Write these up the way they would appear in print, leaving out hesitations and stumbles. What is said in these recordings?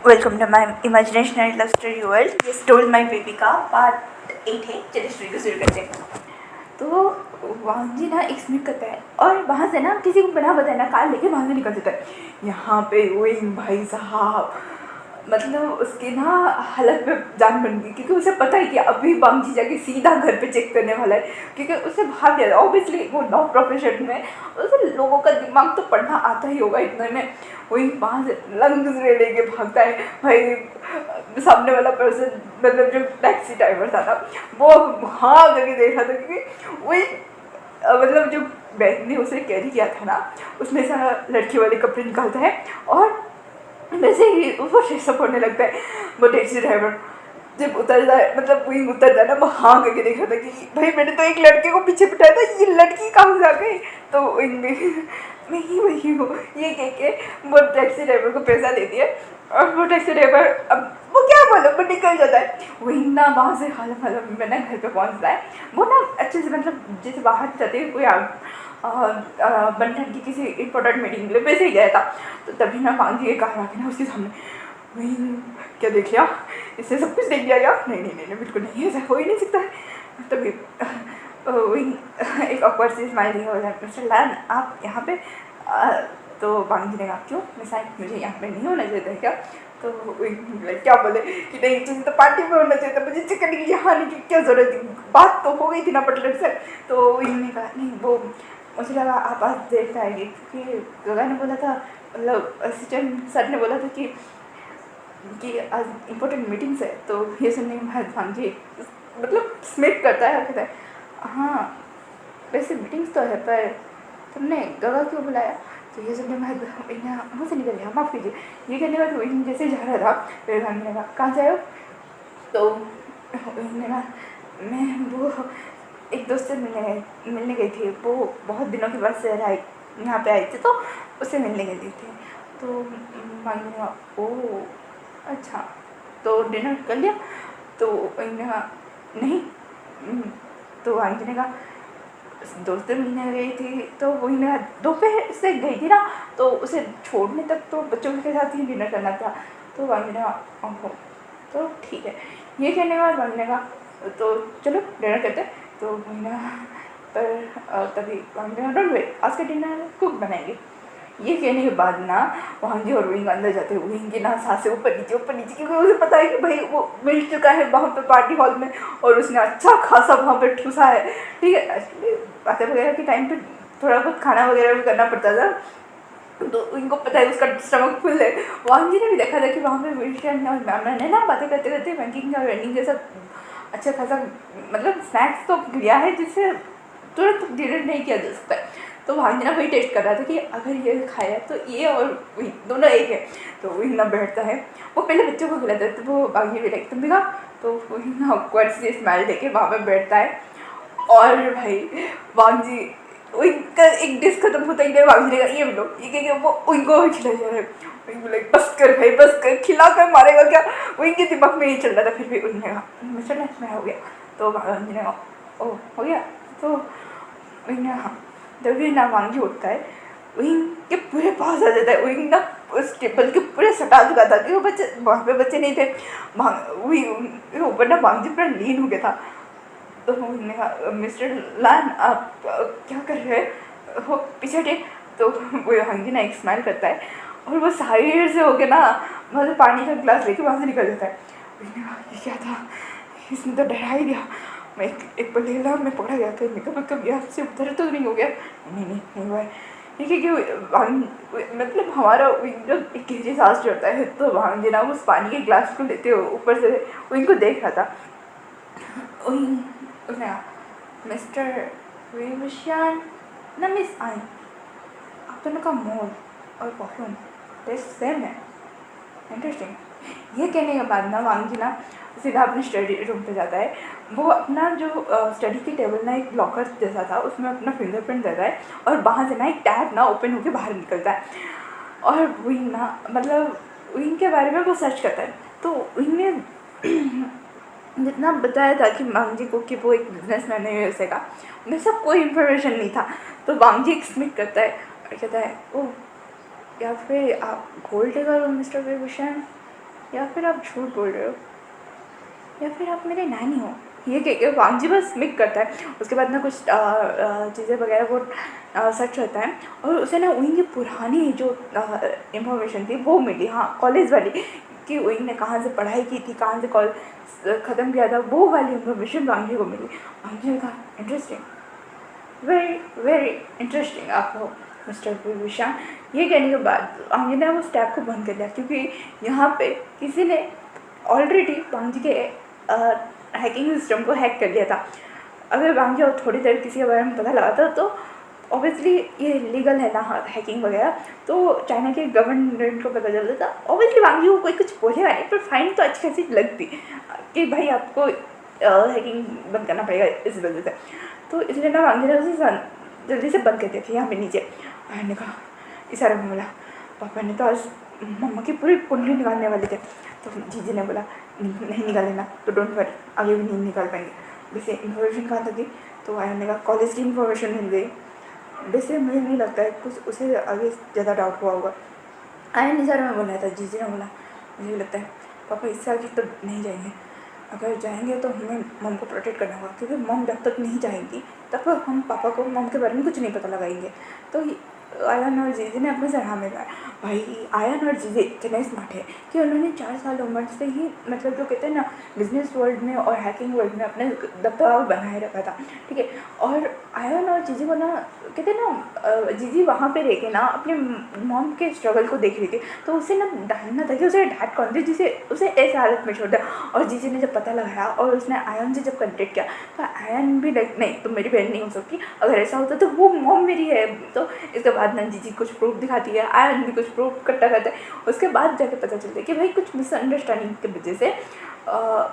Welcome to my imaginationary love story world. ये story my baby का part 8 है। चलिए स्टोरी को शुरू करते हैं। तो वहाँ जी ना एक स्मिट करता है और वहाँ से ना किसी को बिना बताए ना कार लेके वहाँ से निकल देता है। यहाँ पे वही भाई साहब मतलब उसकी ना हालत में जान बन गई, क्योंकि उसे पता है कि अभी बामजी जाके सीधा घर पे चेक करने वाला है, क्योंकि उसे भाग गया ऑब्वियसली वो लॉ प्रोफेशन में उसे लोगों का दिमाग तो पढ़ना आता ही होगा इतने में। वही वहाँ से लंग्स में लेके भागता है भाई। सामने वाला पर्सन मतलब जो टैक्सी ड्राइवर था ना वो हाँ करके देख रहा था, क्योंकि वही मतलब जो बैंक ने उसे कैरी किया था ना उसमें से लड़की वाले कपड़े निकालता है और वैसे ही वो फ्रेशअप होने लगता है। वो टैक्सी ड्राइवर जब उतरता है मतलब वही उतरता है ना वो हाँ करके देखा था कि भाई मैंने तो एक लड़के को पीछे बिठाया था, ये लड़की कहाँ से आ गई। तो इनमें मैं ही वही हूँ ये कह के वो टैक्सी ड्राइवर को पैसा दे दिया और वो टैक्सी ड्राइवर अब वो क्या बोलो वो निकल जाता है। वही ना वहाँ से हाल मैं ना घर पे पहुँचता है। वो ना अच्छे से मतलब जैसे बाहर जाते हुए कोई बंधन की किसी इंपॉर्टेंट मीटिंग के लिए वैसे ही गया था। तो तभी ना मांगी एक कार आके ना उसके सामने वही क्या देख लिया, इससे सब कुछ देख लिया क्या? नहीं नहीं नहीं नहीं बिल्कुल नहीं, ऐसा हो ही नहीं सकता है। तभी वही एक ऑकवर्ड सी स्माइल दिया हो जाए, मिस्टर लान आप यहाँ पे तो बांगी ने कहा क्यों मैं शायद मुझे यहाँ पे नहीं होना चाहिए था क्या? तो क्या बोले कि नहीं तुझे तो पार्टी में होना चाहिए था, मुझे चिकन की यहाँ आने की क्या ज़रूरत थी, बात तो हो गई थी ना बटलर से। तो इन्होंने कहा नहीं वो मुझे लगा आप आज देर से आएगी, क्योंकि गगा ने बोला था मतलब असिस्टेंट सर ने बोला था कि आज इम्पोर्टेंट मीटिंग्स है। तो ये सुनने के बाद भांजी मतलब स्मिट करता है और कहता है हाँ वैसे मीटिंग्स तो है पर तुमने गगा क्यों बुलाया? तो ये सुनने के बाद यहाँ मुँह से निकल गया माफ़ कीजिए। ये कहने के बाद वही जैसे जा रहा था फिर भांजी ने कहा कहाँ जाए हो? तो उन्होंने कहा मैं वो एक दोस्त से मिलने गई थी, वो बहुत दिनों के बाद शहर आई यहाँ पे आई थी तो उससे मिलने गई थी। तो भांजी ने कहा ओह अच्छा तो डिनर कर लिया? तो उन्होंने कहा नहीं। तो आंटी ने कहा दोस्त से मिलने गई थी तो वही मेरा दोपहर से गई थी ना तो उसे छोड़ने तक तो बच्चों के साथ ही डिनर करना था। तो आंटी ने कहा ओहो तो ठीक है। ये कहने के बाद आंटी ने कहा तो चलो डिनर करते हैं। तो वही ना पर तभी आंटी ने कहा डोंट वरी आज का डिनर कुक बनाएंगे। ये कहने के बाद ना भांजी और विंग अंदर जाते हुए विंग की ना सांसें ऊपर नीचे, क्योंकि उसे पता है कि भाई वो मिल चुका है वहाँ पे पार्टी हॉल में और उसने अच्छा खासा वहाँ पे ठूसा है। ठीक है एक्चुअली बातें वगैरह के टाइम पे थोड़ा बहुत खाना वगैरह भी करना पड़ता था, तो इनको पता है उसका स्टमक फुल है। वांग जी ने भी देखा था कि वहाँ पे विल्शन और मैमन ने ना बातें करते करते बैंकिंग और रनिंग जैसा अच्छा खासा मतलब स्नैक्स तो लिया है जिससे तुरंत डिनर नहीं किया जा सकता है। तो भांजी ना वही टेस्ट कर रहा था कि अगर ये खाया तो ये और वही दोनों एक है। तो वही ना बैठता है, वो पहले बच्चों को खिलाता है तो वो भांजी भी लाइक तुम भी खाओ। तो वही ना ऑकवर्ड से स्माइल देके वहाँ पे बैठता है और भाई भांजी उनका एक डिश खत्म होता ही नहीं भांजी ने कहा ये लो ये क्या वो उनको खिला जा रहा है। वही लाइक बस कर भाई बस कर खिला कर मारेगा क्या? उनके दिमाग में ही चल रहा था। फिर भी उन्होंने कहा मिस्टर लंच में हो गया। तो भांजी ने कहा ओ हो गया। तो वही ना हाँ तभी ना वांगी उठता है वही के पूरे पास आ जाता है। वही ना उस टेबल के पूरे सटा चुका था कि वो बच्चे वहाँ पे बच्चे नहीं थे। वही ऊपर ना वांगी पूरा लीन हो गया था। तो उन्होंने कहा मिस्टर लान आप क्या कर रहे हो पीछे हटे। तो वो वांगी ना एक स्माइल करता है और वो साइड से हो के ना मतलब पानी का गिलास लेके वहाँ से निकल जाता है। उन्होंने कहा ये क्या था, इसने तो डरा ही दिया। मैं एक बलेला में पकड़ा गया था मेकअप यहाँ से उधर तो नहीं हो गया। नहीं हुआ है ये क्योंकि मतलब हमारा जब एक गहरी सांस चढ़ता है तो वहाँ जी ना उस पानी के गिलास को लेते हो ऊपर से वो इनको देख रहा था। उसने कहा मिस्टर विभूषण ना मिस आई आप दोनों का मोड और परफ्यूम टेस्ट सेम है इंटरेस्टिंग। ये कहने के बाद ना वांगी ना सीधा अपने स्टडी रूम पे जाता है। वो अपना जो स्टडी की टेबल ना एक लॉकर जैसा था उसमें अपना फिंगरप्रिंट देता है और वहाँ से ना एक टैब ना ओपन होकर बाहर निकलता है और विंग ना मतलब विंग के बारे में वो सर्च करता है। तो विंग ने जितना बताया था कि वांगजी को कि वो एक बिजनेसमैन है यूएसए का उनमें सब कोई इन्फॉर्मेशन नहीं था। तो वांगजी एक स्मिट करता है और कहता है ओह या फिर आप गोल्ड डिगर हो मिस्टर विभूषण। या फिर आप झूठ बोल रहे हो, या फिर आप मेरे नानी हो। ये कह के वांगजी बस मिक करता है। उसके बाद ना कुछ चीज़ें वगैरह वो सर्च होता है और उसे ना विंग की पुरानी जो इंफॉर्मेशन थी वो मिली, हाँ कॉलेज वाली, कि विंग ने कहाँ से पढ़ाई की थी, कहाँ से कॉलेज ख़त्म किया था, वो वाली इंफॉर्मेशन वांगजी को मिली। वांगजी ने कहा इंटरेस्टिंग, वेरी वेरी इंटरेस्टिंग आप हो मिस्टर विशान। ये कहने के बाद वांगजी ने उस टैब को बंद कर दिया, क्योंकि यहाँ पे किसी ने ऑलरेडी वांगजी के हैकिंग सिस्टम को हैक कर लिया था। अगर वांगजी और थोड़ी देर किसी के बारे में पता लगा था तो ऑब्वियसली ये लीगल है ना हैकिंग वगैरह, तो चाइना के गवर्नमेंट को पता चलता था। ऑब्वियसली वांगजी को कोई कुछ बोलेगा नहीं, पर फाइन तो अच्छी खासी लगती कि भाई आपको हैकिंग बंद करना पड़ेगा इस वजह से। तो इसलिए ना वांगजी ने उसे जल्दी से बंद कर दिया था यहाँ पे नीचे। मैंने कहा इशारा में बोला पापा ने तो आज मम्मा की पूरी कुंडली निकालने वाले थे। तो जीजी ने बोला नहीं निकाले ना तो डोंट वरी, आगे भी नहीं निकाल पाएंगे। वैसे इन्फॉर्मेशन कहाँ तक थी, तो आयन ने कहा कॉलेज की इन्फॉर्मेशन मिल गई। वैसे मुझे नहीं लगता है कुछ उसे आगे ज़्यादा डाउट हुआ होगा। आयन इशारा में बोला था, जीजी ने बोला मुझे लगता है पापा इससे आगे तो नहीं जाएंगे, अगर जाएंगे तो हमें मम को प्रोटेक्ट करना होगा, क्योंकि मम जब तक नहीं जाएंगी तब तक हम पापा को मम के बारे में कुछ नहीं पता लगाएंगे। तो आयन और जीजी ने अपने सराह में कहा भाई आयन और जीजी इतने स्मार्ट है कि उन्होंने 4 साल उम्र से ही मतलब जो कहते हैं ना बिजनेस वर्ल्ड में और हैकिंग वर्ल्ड में अपने दबदबा बनाए रखा था, ठीक है। और आयन और जीजी को ना कहते हैं ना जीजी वहाँ पे रह के ना अपने मॉम के स्ट्रगल को देख रही थी, तो उसे ना डांटना था कि उसे डांट कौन थी जिसे उसे ऐसे हालत में छोड़ दिया। और जीजी ने जब पता लगाया और उसने आयन से जब कंटेक्ट किया तो आयन भी लाइक नहीं तुम मेरी बहन नहीं हो सकती, अगर ऐसा होता तो वो मॉम मेरी है। तो इसके बाद ना जीजी कुछ प्रूफ दिखाती है, आयन भी कुछ प्रूफ इकट्ठा करता है। उसके बाद जाके पता चलता है कि भाई कुछ मिसअंडरस्टैंडिंग की वजह से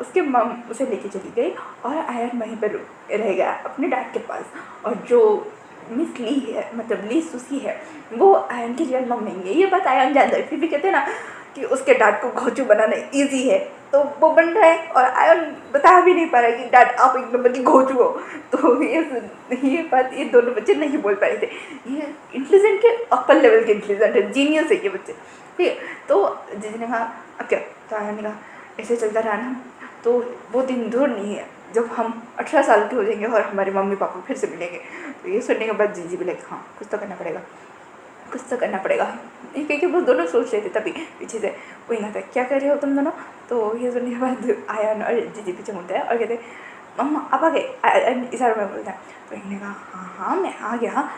उसके मम उसे लेके चली गई और आयन वहीं पर रह गया अपने डैड के पास। और जो मिस ली है मतलब ली सुसी है वो आयन की रियल मम नहीं है, ये बात आयन जानता है। फिर भी कहते हैं ना कि उसके डैड को घोंचू बनाना ईजी है, तो वो बन रहा है और आयन बता भी नहीं पा रहा है कि डैड आप एक नंबर की घोंचू हो। तो ये बात ये दोनों बच्चे नहीं बोल पा रहे थे। ये इंटेलिजेंट के अपर लेवल के इंटेलिजेंट है, जीनियस है ये बच्चे, ठीक है। तो जीजी ने कहा क्या, तो आयन ने कहा ऐसे चलता रहा ना तो वो दिन दूर नहीं है जब हम 18 साल के हो जाएंगे और हमारे मम्मी पापा फिर से मिलेंगे। तो ये सुनने के बाद जीजी भी लाइक हाँ कुछ तो करना पड़ेगा, कुछ तो करना पड़ेगा। ये क्योंकि वो दोनों सोच रहे थे तभी पीछे से वही आता है क्या कर रहे हो तुम दोनों। तो ये सुनने के बाद आयन और जीजी पीछे मुड़ते हैं और कहते हैं मम्मा आप आ गए, इशारे में बोलता है। तो इन्होंने कहा हाँ हाँ मैं आ गया,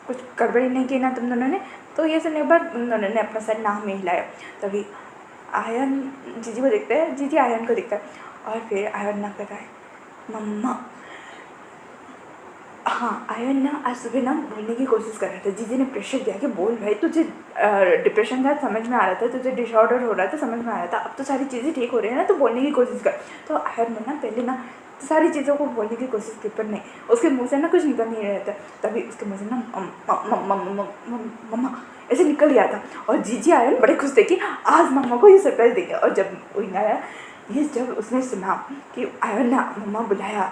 कुछ गड़बड़ी नहीं की ना तुम दोनों ने। तो ये सुनने के बाद उन दोनों ने अपना सर नाम में हिलाया। तभी आयन जीजी को देखता है, जीजी आयन को देखता है और फिर आयन ना कहता है मम्मा। हाँ आयन ना आज सुबह ना बोलने की कोशिश कर रहा था, जीजी ने प्रेशर दिया कि बोल भाई तुझे डिप्रेशन था समझ में आ रहा था, तुझे डिसऑर्डर हो रहा था समझ में आ रहा था, अब तो सारी चीज़ें ठीक हो रही है ना तो बोलने की कोशिश कर। तो आयन ने ना पहले ना सारी चीज़ों को बोलने की कोशिश की पर नहीं, उसके मुँह से ना कुछ निकल नहीं रहा था। तभी उसके मुँह से ना मम्मा ऐसे निकल गया था और जीजी आयन बड़े खुश थे कि आज मम्मा को ये सरप्राइज देंगे। और जब विंग आया ये जब उसने सुना कि आयन ने मम्मा बुलाया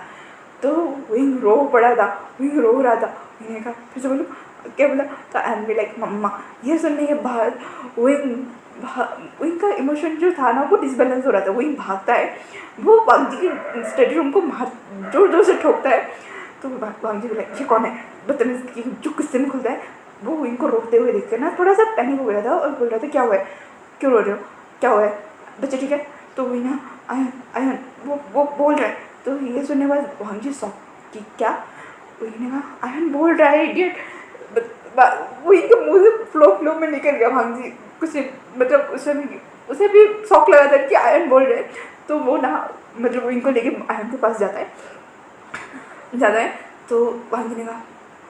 तो विंग रो पड़ा था, विंग रो रहा था। विंग ने कहा फिर से बोलो क्या बोला, तो आयन भी लाइक मम्मा। ये सुनने के बाद विंग का इमोशन जो था ना वो डिसबैलेंस हो रहा था। विंग भागता है, वो वांगजी की स्टडी रूम को मार जोर जोर से ठोकता है। तो वांगजी भी लाइक ये कौन है बदतमीज, जो गुस्से में खुलता है। वो विंग को रोकते हुए देखते ना थोड़ा सा पैनिक हो गया था और बोल रहा था क्या हुआ है, क्यों रो रहे हो, क्या हुआ है बच्चे ठीक है। तो वही ना आयन आयन वो बोल रहा है। तो ये सुनने के बाद वांगजी शॉक कि क्या, वही ने कहा आयन बोल रहा है इडियट। वही के मुँह से फ्लो में निकल गया वांगजी कुछ मतलब उसे भी शौक लगा था कि आयन बोल रहे। तो वो ना मतलब इनको लेके आयन के पास जाता है। तो वांगजी ने कहा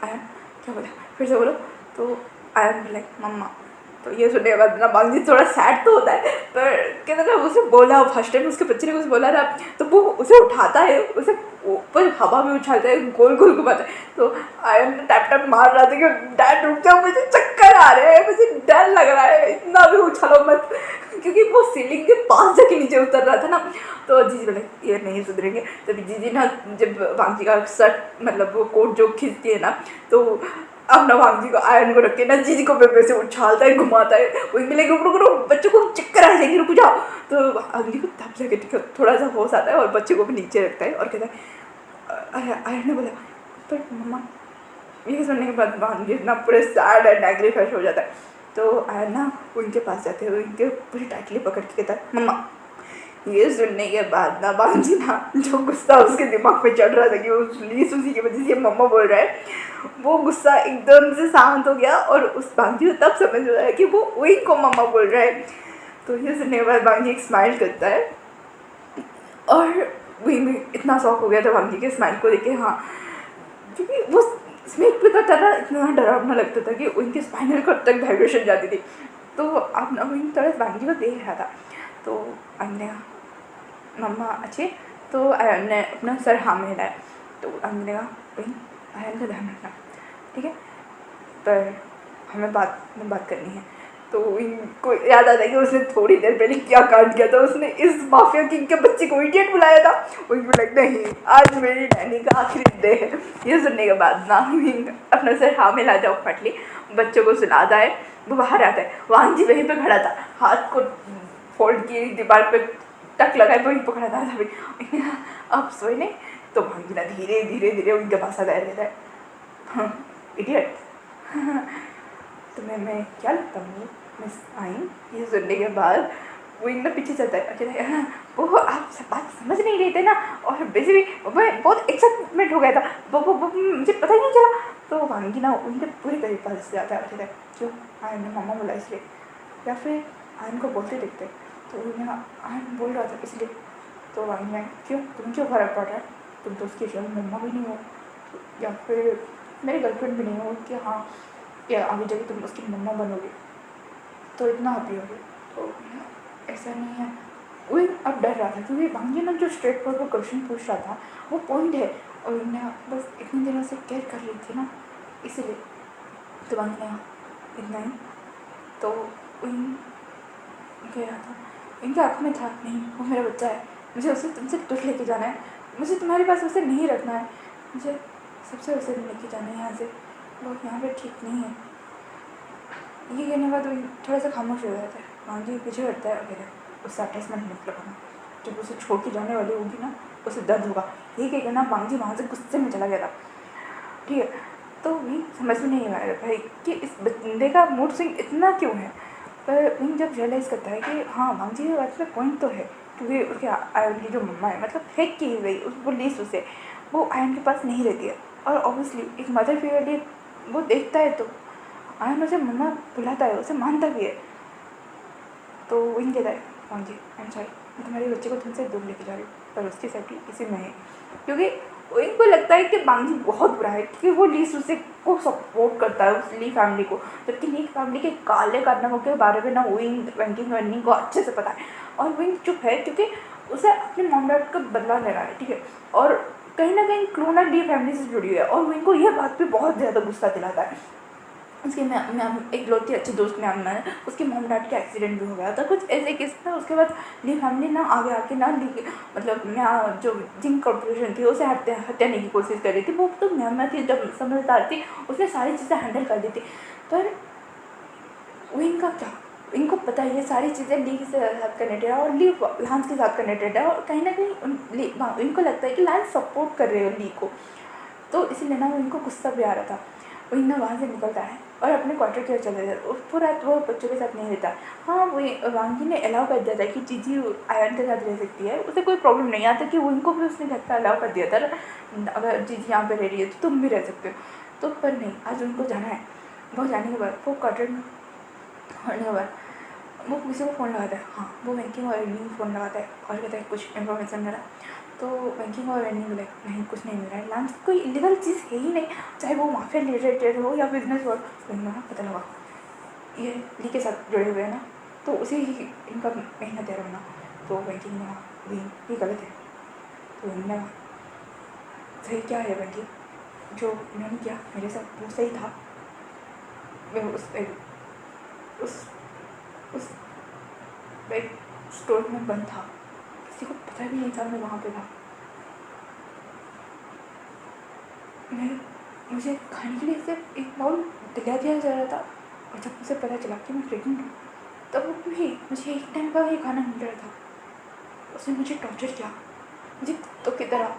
आयन क्या बोला फिर से बोलो। तो आयन भी लाइक मम्मा। तो ये सुनने के बाद ना वांगजी थोड़ा सैड तो होता है पर कहते ना उसे बोला फर्स्ट टाइम उसके बच्चे ने कुछ बोला था तो वो उसे उठाता है, उसे ऊपर हवा में उछालता है, गोल गोल घुमाता है। तो आयन टैप टैप मार रहा था कि डैड रुक जाओ मुझे चक्कर आ रहे हैं, मुझे डर लग रहा है, इतना भी उछालो मत, क्योंकि वो सीलिंग के पास जाके नीचे उतर रहा था ना। तो जीजी बोले ये नहीं सुधरेंगे। तभी जीजी ना जब वांगजी का शर्ट मतलब वो कोट जो खींचती है ना तो अपना भांजी को आयरन को रख के ना जीजी को पेपर से उछालता है, घुमाता है, वही मिले रुक रुक रुक, बच्चों को चक्कर आ जाएगी, रुक जाओ। तो भांजी को तब जाके थोड़ा सा होश आता है और बच्चे को भी नीचे रखता है और कहता है आयरन ने बोला पर मम्मा। ये सुनने के बाद भांजी इतना पूरे सैड एंड एग्री फ्रेश हो जाता है। तो आयरन ना उनके पास जाते हैं, उनके पूरी टाइटली पकड़ के कहता है मम्मा। ये सुनने के बाद ना भांजी ना जो गुस्सा उसके दिमाग पे चढ़ रहा था कि वो प्लीज उसी की वजह से मम्मा बोल रहा है, वो गुस्सा एकदम से शांत हो गया और उस भांजी को तब समझ में आया कि वो वही को मम्मा बोल रहा है। तो ये सुनने के बाद भांजी एक स्माइल करता है और वही में इतना शौक हो गया था भांजी के स्माइल को देखे। हाँ, क्योंकि वो स्मेक भी करता था, इतना डरावना लगता था कि उनके स्पाइनल कॉर्ड तक वाइब्रेशन जाती थी। तो अब ना वही थोड़ा भांजी को देख रहा था। तो हमने मम्मा अच्छे। तो आयन ने अपना सर हाँ में हिलाया। तो हमने कहा वही आयन का ध्यान रखना, ठीक है, पर हमें बात करनी है। तो इनको याद आता है कि उसने थोड़ी देर पहले क्या कांड किया था, उसने इस माफिया किंग के बच्चे को इडियट बुलाया था। उनको लगता है नहीं आज मेरी नैनी का आखिरी डे है। ये सुनने के बाद ना अपना सर हाँ में ला जाओ फटली, बच्चों को सुलाता है, वो बाहर आता है। वांजी वहीं पे खड़ा था, हाथ को फोल्ड किए दीवार पे टक लगाए, वहीं पकड़ा था अभी। अब सोए नहीं। तो भांजी ना धीरे धीरे धीरे उनके पास आता रहता है, हाँ इडियट। तो मैं क्या लगता हूँ मिस आइन। ये सुनने के बाद वो इनका पीछे चलता है, अच्छा वो आप सब बात समझ नहीं रहे थे ना, और वैसे भी मैं बहुत एक्साइटमेंट हो गया था, वो मुझे पता ही नहीं चला। तो भांगी ना उनके पूरे करीब पास जाता है, अच्छा क्यों आयन ने मामा बोला इसलिए, या फिर आयन को बोलते देखते। तो उन्हें आयन बोल रहा था इसलिए। तो भांगी ने क्यों तुम्हें क्यों फ़र्क पड़ रहा है, तुम तो उसकी जो मम्मा भी नहीं हो, या फिर मेरी गर्लफ्रेंड भी नहीं हो कि हाँ या आगे जाके तुम उसकी मम्मा बनोगे तो इतना हैप्पी होगी। तो ऐसा नहीं है। वो अब डर रहा था क्योंकि भांजी ना जो स्ट्रेट फॉरवर्ड क्वेश्चन पूछ रहा था वो पॉइंट है, और उन्हें बस इतनी दिनों से केयर कर रही थी ना, इसीलिए। तो भांजी ने इतना ही। तो उन कह रहा था, इनके आँख में था नहीं वो मेरा बच्चा है, मुझे उसे तुमसे दूर लेके जाना है, मुझे तुम्हारे पास उसे नहीं रखना है, मुझे सबसे उसे लेके जाना है यहाँ से, वो यहाँ पे ठीक नहीं है। ये कहने के बाद वो थोड़ा सा खामोश हो जाता है। भांजी पीछे हटता है वगैरह, उससे अटैचमेंट मत लगाना, जब उसे छोड़ के जाने वाली होगी ना उसे दर्द होगा। ये कह ना भांजी वहाँ से गुस्से में चला गया था, ठीक है। तो भी समझ में नहीं आ रहा भाई कि इस बंदे का मूड स्विंग इतना क्यों है। पर विंग जब रियलाइज़ करता है कि हाँ भांजी की बात में पॉइंट तो है, क्योंकि उसके आयन की जो मम्मा है मतलब फेंक की गई उस वो लीस उसे, वो आयन के पास नहीं रहती है, और ऑब्वियसली एक मदर फिगर लिए वो देखता है तो आयन उसे मम्मा बुलाता है, उसे मानता भी है। तो विंग कहता है भांजी आई एम सॉरी, मैं तुम्हारे बच्चे को तुमसे दूर लेके जा रही हूँ, पर उसकी सेफ्टी इसी में है, क्योंकि विंग को लगता है कि भांजी बहुत बुरा है क्योंकि वो लीस उसे को सपोर्ट करता है उस ली फैमिली को, जबकि ली फैमिली के काले कारनामों के बारे में ना विंग वेंकिंग को अच्छे से पता है। और विंग चुप है क्योंकि उसे अपने मॉम डैड का बदला लेना है, ठीक है, और कहीं ना कहीं क्लूना ली फैमिली से जुड़ी हुई है, और विंग को यह बात पे बहुत ज़्यादा गुस्सा दिलाता है। उसके मैम एक लौती अच्छे दोस्त मैम है, उसके मॉम डैड का एक्सीडेंट भी हो गया था कुछ ऐसे केस में। उसके बाद ली फैमिली ना आगे आके ना ली मतलब मैं जो जिंक कॉर्पोरेशन थी उसे हत्याने की कोशिश कर रही थी। वो तो मैम थी जब समझदार थी, उसने सारी चीज़ें हैंडल कर दी थी। पर विंग का क्या, इनको पता है ये सारी चीज़ें ली के साथ कनेक्टेड है और ली लांस के साथ कनेक्टेड है, और कहीं ना कहीं इनको लगता है कि लांस सपोर्ट कर रहे हो ली को, तो इसीलिए ना इनको गुस्सा भी आ रहा था। वही ना वहाँ से निकलता है और अपने क्वार्टर की ओर चले जाता है। पूरा रात वो बच्चों के साथ नहीं रहता। हाँ वो वांगी ने अलाउ कर दिया था कि जीजी आयन के साथ रह सकती है, उसे कोई प्रॉब्लम नहीं आता कि वो इनको भी उसने घर पर अलाउ कर दिया था, अगर जीजी यहाँ पे रह रही है तो तुम भी रह सकते हो। तो पर नहीं, आज उनको जाना है। वो जाने के बाद वो क्वार्टर में होने के बाद वो किसी को फ़ोन लगाता है, हाँ वो बैंकिंग और एडमिन फ़ोन लगाता है और कहता है कुछ इन्फॉर्मेशन मिला। तो बैंकिंग और एडमिन बोले नहीं कुछ नहीं मिल रहा है, लांच कोई इलीगल चीज़ है ही नहीं, चाहे वो माफिया रिलेटेड हो या बिजनेस हो। ना पता लगा ये ली के साथ जुड़े हुए हैं ना, तो उसे ही इनका मेहनत है रहना। तो बैंकिंग ने कहा ये गलत है। तो इन्होंने सही क्या है बैंकिंग, जो उन्होंने किया मेरे साथ वो सही था। मैं उस एक स्टोर में बंद था, किसी को पता भी नहीं था मैं वहाँ पे था। मैं मुझे खाने के लिए सिर्फ एक बाउल दिला दिया जा रहा था, और जब मुझे पता चला कि मैं प्रेग्नेंट हूँ तब भी मुझे एक टाइम का ही खाना मिल रहा था। उसने मुझे टॉर्चर किया, मुझे तो की तरह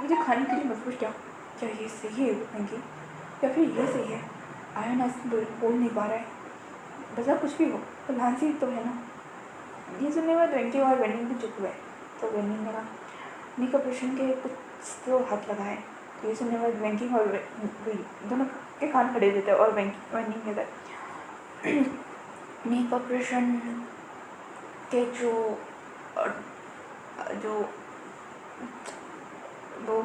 मुझे खाने के लिए मजबूर किया। क्या ये सही है मैगी, या फिर ये सही है? आयन आज बोल नहीं पा रहा है, बचा कुछ भी हो तो लांसी तो है ना। ये सुनने में वेंकी और वेनिंग भी चुप हुए। तो वेनिंग ने कहा निक ऑपरेशन के कुछ तो हाथ लगाए। तो ये सुनने में वेंकी और दोनों के कान खड़े देते और वेनिंग कहते निक ऑपरेशन के जो वो।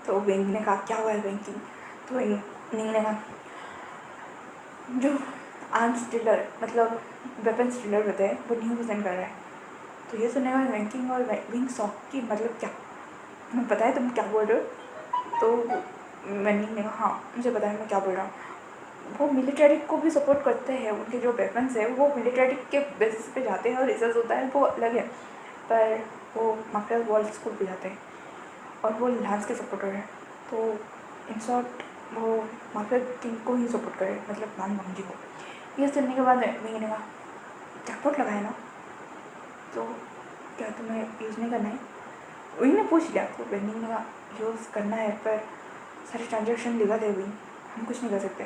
तो वेंकी ने कहा क्या हुआ है वेंकी? तो वेनिंग ने कहा जो आर्म्स डीलर मतलब वेपन्स डीलर होते हैं वो न्यू पसंद कर रहा है। तो ये सुनने में वेंकिंग और विंग शॉक की मतलब क्या, तुम्हें पता है तुम क्या बोल रहे हो? तो वेनिंग ने कहा हाँ मुझे पता है मैं क्या बोल रहा हूँ। वो मिलिट्री को भी सपोर्ट करते हैं, उनके जो वेपन्स है वो मिलिट्री के बेसिस पे जाते हैं और रिसर्च होता है वो अलग है, पर वो माफिया वर्ल्ड स्कूल पे जाते हैं और वो लांस के सपोर्टर है। तो इन शॉर्ट वो माफिया किंग को ही सपोर्ट करे, मतलब लान मंजी को। ये सुनने के बाद मैंने कहा जैकपॉट लगाए ना, तो क्या तुम्हें यूज़ नहीं करना है? वही ने पूछ लिया। तो वेनिंग ने कहा यूज़ करना है पर सारे ट्रांजेक्शन लीगल है विंग, हम कुछ नहीं कर सकते।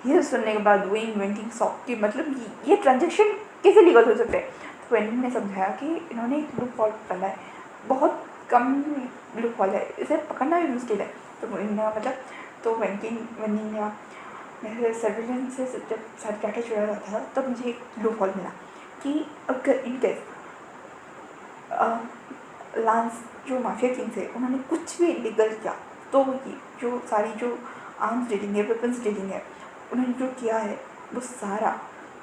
ये सुनने के बाद विंग वेंकिंग शॉक की मतलब ये ट्रांजेक्शन कैसे लीगल हो सकते हैं? तो वेनिंग ने समझाया कि इन्होंने एक लूप हॉल डाला है, बहुत कम लूप हॉल है, इसे पकड़ना भी मुश्किल है। तो वेनिंग ने मतलब तो वेनिंग ने मेरे सर्विलेंस से जब सारा डाटा चुरा रहा था तब मुझे एक लूप हॉल मिला कि अगर इन केस लांस जो माफिया किंग्स है उन्होंने कुछ भी इलीगल किया तो ये जो सारी जो आर्म्स डीलिंग है वेपन्स डीलिंग है उन्होंने जो किया है वो सारा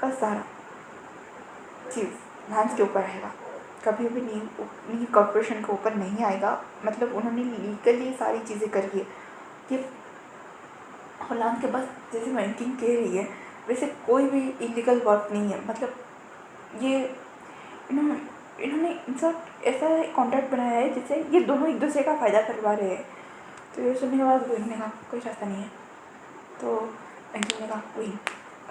का सारा चीज़ लांस के ऊपर आएगा, कभी भी नी कॉर्पोरेशन के ऊपर नहीं आएगा। मतलब उन्होंने लीगली सारी चीज़ें करी है। ये लांस के पास जैसे बैंकिंग कह रही है वैसे कोई भी इलीगल वर्क नहीं है। मतलब ये इन्होंने इंसर्ट ऐसा कॉन्ट्रैक्ट बनाया है जिससे ये दोनों एक दूसरे का फ़ायदा करवा रहे हैं। तो ये सुनने के बाद गोइंग ने कहा कोई रास्ता नहीं है। तो बैंकिंग ने कहा गोइंग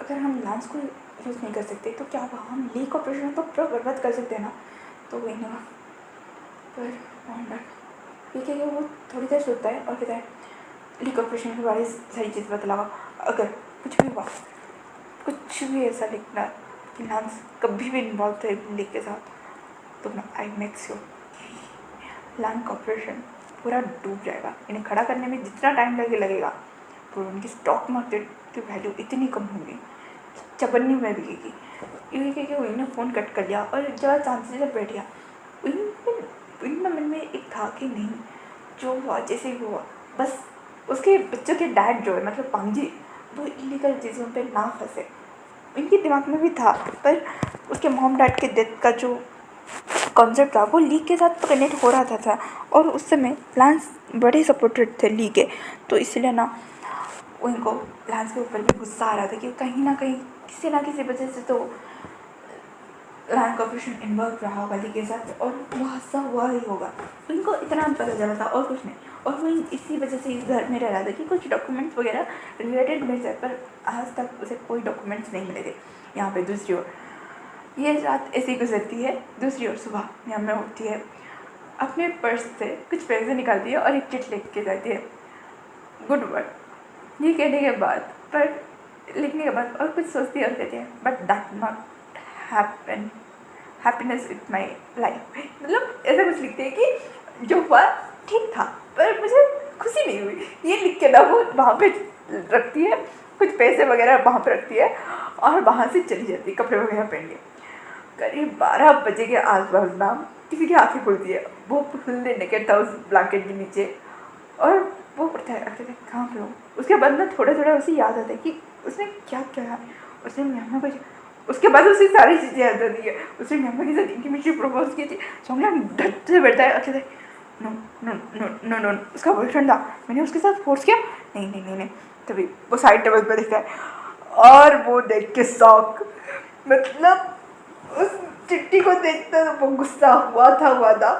अगर हम लांस को यूज़ नहीं कर सकते तो क्या हुआ, हम लीग ऑपरेशन तो पूरा बर्बाद कर सकते हैं ना। तो गोइंग ने कहा पर ठीक है वो थोड़ी देर सोचता है और कहता है लीग ऑपरेशन के बारे में सारी चीज़ बतलाओ, अगर कुछ भी हुआ कुछ भी ऐसा लिखना कि लांस कभी भी इन्वॉल्व थे लीग के साथ तो I make sure lance corporation पूरा डूब जाएगा। इन्हें खड़ा करने में जितना टाइम लगेगा तो उनकी स्टॉक मार्केट की वैल्यू इतनी कम होगी चबन्नी में बिकेगी। ये कह के उन्होंने फ़ोन कट कर लिया और जब चांसी से बैठ गया उनमें मन में एक था कि नहीं जो हुआ जैसे ही हुआ बस उसके बच्चों के डैड जो है मतलब पांजी वो इलीगल चीज़ों पे ना फंसे। इनके दिमाग में भी था पर उसके मॉम डैड के डेथ का जो कॉन्सेप्ट था वो लीग के साथ तो कनेक्ट हो रहा था और उस समय लांस बड़े सपोर्टेड थे लीग के। तो इसलिए ना उनको लांस के ऊपर भी गुस्सा आ रहा था कि कहीं ना किसी वजह से तो लांस कॉर्पोरेशन इन्वॉल्व रहा होगा लीग के साथ और वह सब हुआ ही होगा। उनको इतना पता चला था और कुछ नहीं। और वो इसी वजह से इस घर में रह रहा था कि कुछ डॉक्यूमेंट्स वगैरह रिलेटेड मिल जाए, पर आज तक उसे कोई डॉक्यूमेंट्स नहीं मिले थे। यहाँ पे दूसरी ओर ये रात ऐसे ही गुजरती है। दूसरी ओर सुबह यहाँ में उठती है, अपने पर्स से कुछ पैसे निकालती है और एक चिट लिख के जाती है गुड वर्क। ये कहने के बाद पर लिखने के बाद और कुछ सोचती है और कहती है but that not happen happiness with my life. मतलब ऐसा कुछ लिखते हैं कि जो हुआ ठीक था पर मुझे खुशी नहीं हुई। ये लिख के ना वो वहाँ पे रखती है, कुछ पैसे वगैरह वहाँ पे रखती है और वहाँ से चली जाती है कपड़े वगैरह पहन के। करीब 12 बजे के आसपास ना किसी की आँखें खुलती है। वो फुल्ले नेकेड था उस ब्लैंकेट के नीचे और वो पढ़ता है अरे कहाँ पे हो। उसके बाद ना थोड़ा थोड़ा उसे याद आता है कि उसने क्या किया। उसने मैम को उसके बाद उसे सारी चीज़ें याद आती है। उसने मैम के साथ इंटीमेटली प्रपोज की थी। सोमना डट से बैठता है अकेले no no no no no उसका बॉयफ्रेंड था, मैंने उसके साथ फोर्स किया नहीं। तभी वो साइड टेबल पर देखता है और वो देख के शॉक। मतलब उस चिट्ठी को देखता तो वो गुस्सा हुआ था।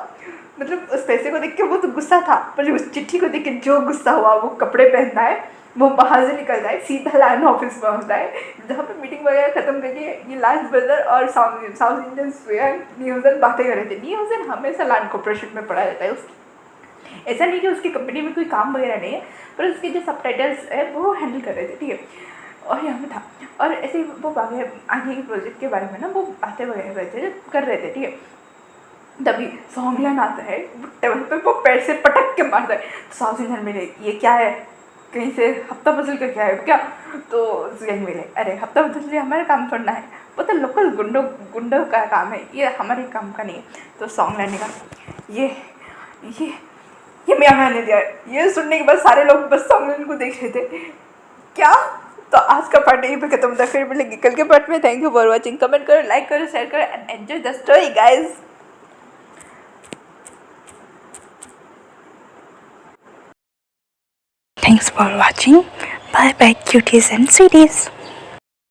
मतलब उस पैसे को देख के वो तो गुस्सा था पर उस चिट्ठी को देख के जो गुस्सा हुआ वो कपड़े पहनता है वो वहाँ से निकल जाए, सीधा लाइन ऑफिस में होता है जहाँ पे मीटिंग वगैरह खत्म करके ये लास्ट ब्रदर और साउथ इंडियन स्वयं न्यूज़न बातें कर रहे थे। न्यूज़न हमेशा लैंड कॉर्पोरेशन में पढ़ा जाता है। उसकी ऐसा नहीं कि उसकी कंपनी में कोई काम वगैरह नहीं है, पर उसके जो सबटाइटल्स है वो हैंडल कर रहे थे, ठीक है। और यहाँ पे था, और ऐसे वो आगे के प्रोजेक्ट के बारे में ना वो बातें वगैरह कर रहे थे, ठीक है। तभी सॉन्गलन आता है, टेबल पे वो पैर से पटक के मारता है। तो साउथ इंडियन मिले, ये क्या है, कहीं से हफ्ता बदल का क्या है क्या? तो यही मिले, अरे हफ्ता बदल हमारा काम करना है, वो तो लोकल गुंडों का काम है, ये हमारे काम का नहीं है। तो सॉन्गलन ने कहा ये मैंने दिया। ये सुनने के बाद सारे लोग बस सॉन्गलन को देख रहे थे, क्या? तो आज का पार्ट यहीं पे खत्म होता है, फिर मिलेंगे कल के पार्ट में। Thank you for watching, comment करो, लाइक करो, शेयर करो and enjoy the story guys. Thanks for watching. Bye bye cuties and sweeties.